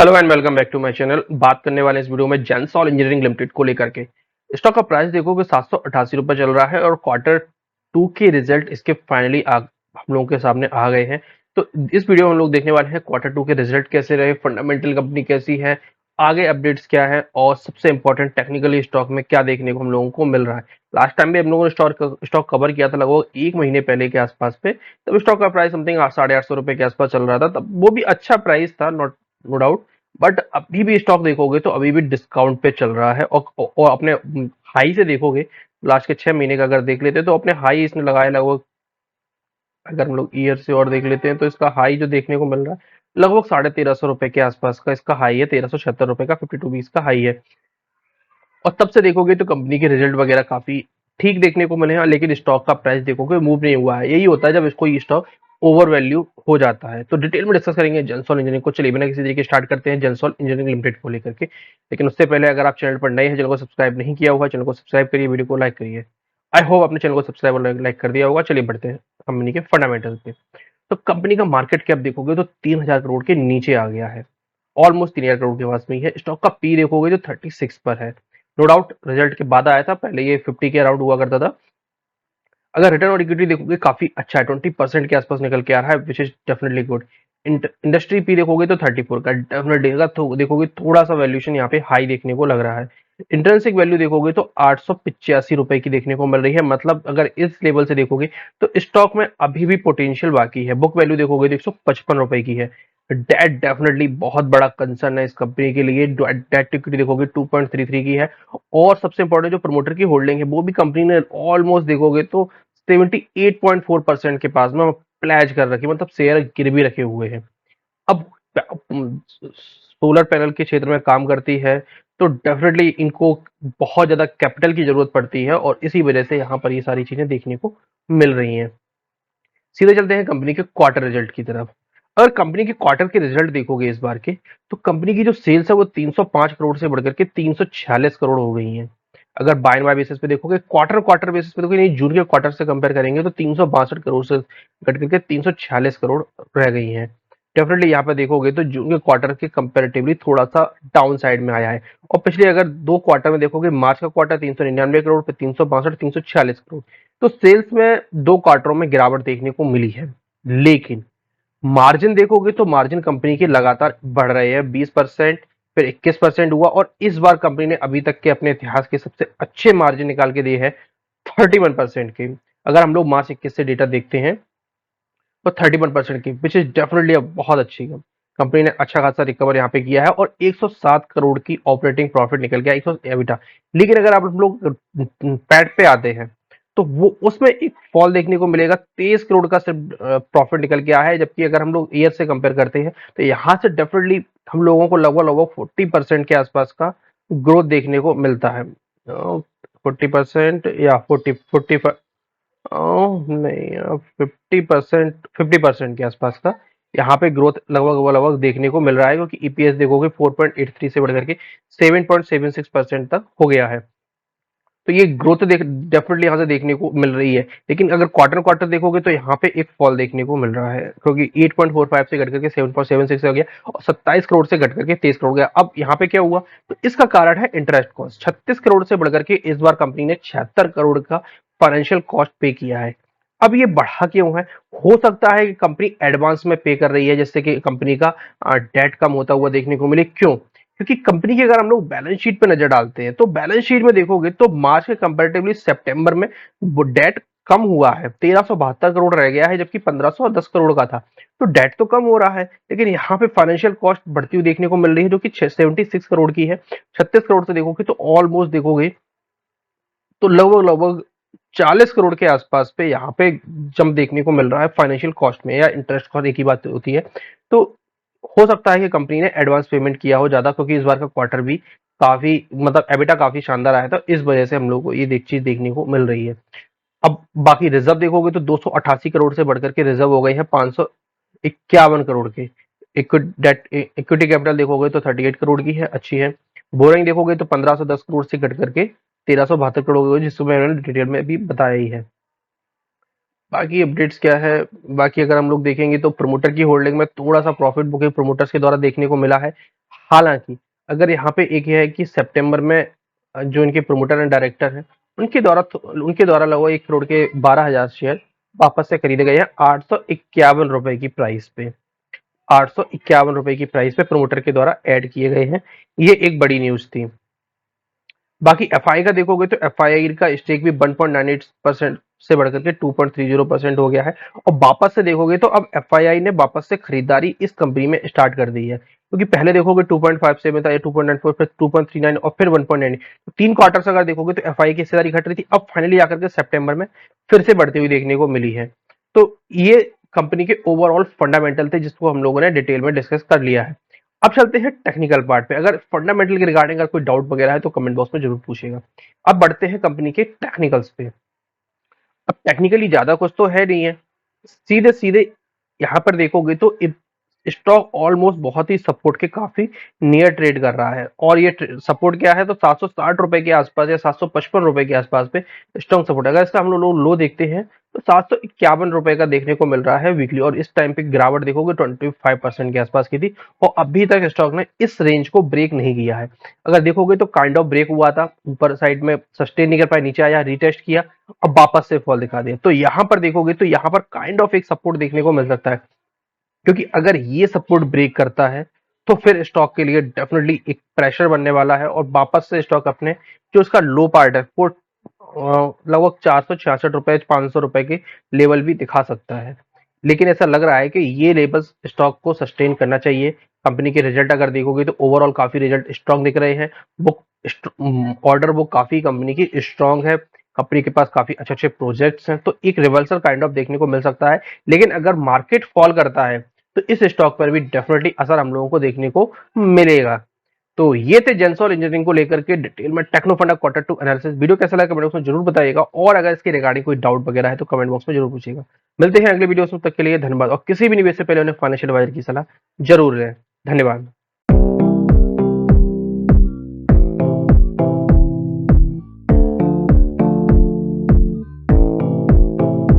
Hello and welcome back to my channel. बात करने वाले इस वीडियो में जेंसॉल इंजीनियरिंग लिमिटेड को लेकर के। स्टॉक का प्राइस देखोगे 788 रुपये चल रहा है और क्वार्टर टू के रिजल्ट इसके फाइनली हम लोगों के सामने आ गए हैं। तो इस वीडियो में हम लोग देखने वाले हैं क्वार्टर टू के रिजल्ट कैसे रहे, फंडामेंटल कंपनी कैसी है, आगे अपडेट्स क्या है और सबसे इंपॉर्टेंट टेक्निकली स्टॉक में क्या देखने को हम लोगों को मिल रहा है। लास्ट टाइम भी हम लोगों ने स्टॉक कवर किया था लगभग एक महीने पहले के आसपास पे। तब स्टॉक का प्राइस समथिंग 850 रुपये के आसपास चल रहा था, तब वो भी अच्छा प्राइस था, नॉट नो डाउट। बट अभी भी स्टॉक देखोगे तो अभी भी डिस्काउंट पे चल रहा है और अपने हाई से देखोगे, लास्ट के 6 महीने का अगर देख लेते हैं तो अपने हाई इसने लगाया लगभग। अगर हम लोग ईयर से और देख लेते हैं तो इसका हाई जो देखने को मिल रहा है लगभग 1350 रुपए के आसपास का इसका हाई है, 1376 रुपए का 52 का हाई है। और तब से देखोगे तो कंपनी के रिजल्ट वगैरह काफी ठीक देखने को मिले हैं, लेकिन स्टॉक का प्राइस देखोगे मूव नहीं हुआ है। यही होता है जब इसको ये स्टॉक ओवर वैल्यू हो जाता है। तो डिटेल में डिस्कस करेंगे जेंसॉल इंजीनियरिंग को। चलिए बिना किसी तरीके स्टार्ट करते हैं जेंसॉल इंजीनियरिंग लिमिटेड को लेकर के। लेकिन उससे पहले अगर आप चैनल पर नए हैं, चैनल को सब्सक्राइब नहीं किया हुआ, चैनल को सब्सक्राइब करिए, वीडियो को लाइक करिए। आई होप आपने चैनल को सब्सक्राइब और लाइक कर दिया होगा। चलिए बढ़ते हैं कंपनी के फंडामेंटल पे। तो कंपनी का मार्केट कैप देखोगे तो 3000 करोड़ के नीचे आ गया है, ऑलमोस्ट 3000 करोड़ के पास में ही है। स्टॉक का पी देखोगे तो 36 पर है। नो डाउट रिजल्ट के बाद आया था, पहले ये 50 के अराउंड हुआ करता था। अगर रिटर्न और इक्विटी देखोगे काफी अच्छा है, 20% के आसपास निकल के आ रहा है, which is definitely good. Industry P देखोगे तो 34 का डेफिनेटली देखोगे थोड़ा सा वैल्यूएशन यहाँ पे हाई देखने को लग रहा है। इंट्रिंसिक वैल्यू देखोगे तो 885 रुपए की देखने को मिल रही है। मतलब अगर इस लेवल से देखोगे तो स्टॉक में अभी भी पोटेंशियल बाकी है। बुक वैल्यू देखोगे तो 155 रुपए की है। डेट डेफिनेटली बहुत बड़ा कंसर्न है इस कंपनी के लिए। डेट इक्विटी देखोगे 2.33 की है। और सबसे इंपॉर्टेंट जो प्रमोटर की होल्डिंग है वो भी कंपनी ने ऑलमोस्ट देखोगे तो 78.4% के पास में प्लेज कर रखी, मतलब शेयर गिरवी रखे हुए हैं। अब सोलर पैनल के क्षेत्र में काम करती है तो डेफिनेटली इनको बहुत ज्यादा कैपिटल की जरूरत पड़ती है और इसी वजह से यहाँ पर ये सारी चीजें देखने को मिल रही हैं। सीधे चलते हैं कंपनी के क्वार्टर रिजल्ट की तरफ। अगर कंपनी के क्वार्टर के रिजल्ट देखोगे इस बार के, तो कंपनी की जो सेल्स है वो 305 करोड़ से बढ़कर के 346 करोड़ हो गई हैं। अगर बाय एंड बाय बेसिस पे देखोगे, क्वार्टर क्वार्टर बेसिस पे देखोगे, नहीं जून के क्वार्टर से कंपेयर करेंगे तो 362 करोड़ से घट करके 346 करोड़ रह गई हैं। डेफिनेटली यहाँ पे देखोगे तो जून के क्वार्टर के कंपेरेटिवली थोड़ा सा डाउन साइड में आया है। और पिछले अगर दो क्वार्टर में देखोगे, मार्च का क्वार्टर 399 करोड़ पे 362 346 करोड़। तो सेल्स में दो क्वार्टरों में गिरावट देखने को मिली है। लेकिन मार्जिन देखोगे तो मार्जिन कंपनी के लगातार बढ़ रहे हैं, 20% फिर 21% हुआ और इस बार कंपनी ने अभी तक के अपने इतिहास के सबसे अच्छे मार्जिन निकाल के दिए हैं 31% के। अगर हम लोग मार्च 21 से डेटा देखते हैं तो 31% की, विच इज डेफिनेटली बहुत अच्छी है। कंपनी ने अच्छा खासा रिकवर यहाँ पे किया है और 107 करोड़ की ऑपरेटिंग प्रॉफिट निकल गया, 100 एबिटा। लेकिन अगर आप लोग पैट पे आते हैं तो वो उसमें एक फॉल देखने को मिलेगा, 23 करोड़ का सिर्फ प्रॉफिट निकल के आया है। जबकि अगर हम लोग ईयर से कंपेयर करते हैं तो यहाँ से डेफिनेटली हम लोगों को लगभग लगभग 40% के आसपास का ग्रोथ देखने को मिलता है। 40% या 40 नहीं, 50% के आसपास का यहाँ पे ग्रोथ लगभग लगभग देखने को मिल रहा है, क्योंकि ईपीएस देखोगे 4.83 से बढ़कर के 7.76% तक हो गया है। तो ये ग्रोथ देख डेफिनेटली यहाँ से देखने को मिल रही है। लेकिन अगर क्वार्टर क्वार्टर देखोगे तो यहाँ पे एक फॉल देखने को मिल रहा है, क्योंकि 8.45 से घट करके 7.76 हो गया और 27 करोड़ से घट करके 23 करोड़ हो गया। अब यहाँ पे क्या हुआ, तो इसका कारण है इंटरेस्ट कॉस्ट। 36 करोड़ से बढ़कर के इस बार कंपनी ने 76 करोड़ का फाइनेंशियल कॉस्ट पे किया है। अब ये बढ़ा क्यों है? हो सकता है कि कंपनी एडवांस में पे कर रही है, जिससे कि कंपनी का डेट कम होता हुआ देखने को मिले। क्यों? क्योंकि कंपनी की अगर हम लोग बैलेंस शीट पे नजर डालते हैं तो बैलेंस शीट में देखोगे तो मार्च के कंपैरेटिवली सितंबर में वो डेट कम हुआ है, 1372 करोड़ रह गया है, जबकि 1510 करोड़ का था। तो डेट तो कम हो रहा है, लेकिन यहाँ पे फाइनेंशियल कॉस्ट बढ़ती हुई देखने को मिल रही है, जो कि 76 करोड़ की है। 36 करोड़ से देखोगे तो ऑलमोस्ट देखोगे तो लगभग लगभग 40 करोड़ के आसपास पे यहाँ पे जंप देखने को मिल रहा है फाइनेंशियल कॉस्ट में, या इंटरेस्ट कॉस्ट एक ही बात होती है। तो हो सकता है कि कंपनी ने एडवांस पेमेंट किया हो ज्यादा, क्योंकि इस बार का क्वार्टर भी काफी, मतलब एबिटा काफी शानदार आया था, इस वजह से हम लोग को ये चीज देखने को मिल रही है। अब बाकी रिजर्व देखोगे तो 288 करोड़ से बढ़कर के रिजर्व हो गए हैं 551 करोड़ के। इक्विटी कैपिटल देखोगे तो 38 करोड़ की है, अच्छी है। बोरिंग देखोगे तो 1510 करोड़ से घट करके 1372 करोड़ हो गए, जिसको मैंने डिटेल में भी बताया ही है। बाकी अपडेट्स क्या है, बाकी अगर हम लोग देखेंगे तो प्रमोटर की होल्डिंग में थोड़ा सा प्रॉफिट बुकिंग प्रमोटर्स के द्वारा देखने को मिला है। हालांकि अगर यहाँ पे एक ये है कि सितंबर में जो इनके प्रोमोटर एंड डायरेक्टर हैं उनके द्वारा लगभग 1 करोड़ के 12,000 शेयर वापस से खरीदे गए हैं 851 रुपए की प्राइस पे। 851 रुपए की प्राइस पे प्रमोटर के द्वारा ऐड किए गए हैं। ये एक बड़ी न्यूज थी। बाकी एफआई का देखोगे तो एफआई का स्टेक भी 1.98% से बढ़कर के 2.30% हो गया है। और वापस से देखोगे तो अब एफआई ने वापस से खरीदारी इस कंपनी में स्टार्ट कर दी है, क्योंकि पहले देखोगे 2.57 था, 2.94, फिर 2.39 और फिर 1.9। तो 3 क्वार्टर अगर देखोगे तो एफआई की हिस्सेदारी घट रही थी, अब फाइनली आकर के सितंबर में फिर से बढ़ती हुई देखने को मिली है। तो ये कंपनी के ओवरऑल फंडामेंटल थे जिसको हम लोगों ने डिटेल में डिस्कस कर लिया है। अब चलते हैं टेक्निकल पार्ट पे। अगर फंडामेंटल के रिगार्डिंग अगर कोई डाउट वगैरह है तो कमेंट बॉक्स में जरूर पूछेगा। अब बढ़ते हैं कंपनी के टेक्निकल्स पे। अब टेक्निकली ज्यादा कुछ तो है नहीं है, सीधे सीधे यहाँ पर देखोगे तो स्टॉक ऑलमोस्ट बहुत ही सपोर्ट के काफी नियर ट्रेड कर रहा है। और ये सपोर्ट क्या है तो 760 रुपए के आसपास या 755 रुपए के आसपास पे स्ट्रॉन्ग सपोर्ट है। अगर इसका हम लोग लो देखते हैं तो 751 रुपए का देखने को मिल रहा है वीकली, और इस टाइम पे गिरावट देखोगे 25% के आसपास की थी। और अभी तक स्टॉक ने इस रेंज को ब्रेक नहीं किया है। अगर देखोगे तो काइंड ऑफ ब्रेक हुआ था, ऊपर साइड में सस्टेन नहीं कर पाया, नीचे आया, रिटेस्ट किया, अब वापस से फॉल दिखा दिया। तो यहाँ पर देखोगे तो यहाँ पर काइंड ऑफ एक सपोर्ट देखने को मिल सकता है, क्योंकि अगर ये सपोर्ट ब्रेक करता है तो फिर स्टॉक के लिए डेफिनेटली एक प्रेशर बनने वाला है, और वापस से स्टॉक अपने जो उसका लो पार्ट है वो लगभग 466 रुपए 500 रुपए के लेवल भी दिखा सकता है। लेकिन ऐसा लग रहा है कि ये लेवल्स स्टॉक को सस्टेन करना चाहिए। कंपनी के रिजल्ट अगर देखोगे तो ओवरऑल काफी रिजल्ट स्ट्रांग दिख रहे हैं। बुक ऑर्डर बुक काफी कंपनी की स्ट्रांग है, कंपनी के पास काफी अच्छे अच्छे प्रोजेक्ट्स हैं, तो एक रिवर्सल काइंड ऑफ देखने को मिल सकता है। लेकिन अगर मार्केट फॉल करता है तो इस स्टॉक पर भी डेफिनेटली असर हम लोगों को देखने को मिलेगा। तो ये थे जेंसॉल इंजीनियरिंग को लेकर के डिटेल में टेक्नो फंडा क्वार्टर टू एनालिसिस। वीडियो कैसा लगा कमेंट बॉक्स में जरूर बताइएगा, और अगर इसके रिगार्डिंग कोई डाउट वगैरह है तो कमेंट बॉक्स में जरूर पूछिएगा। मिलते हैं अगले वीडियो में, तब तक के लिए धन्यवाद। और किसी भी निवेश से पहले उन्हें फाइनेंशियल एडवाइजर की सलाह जरूर लें। धन्यवाद।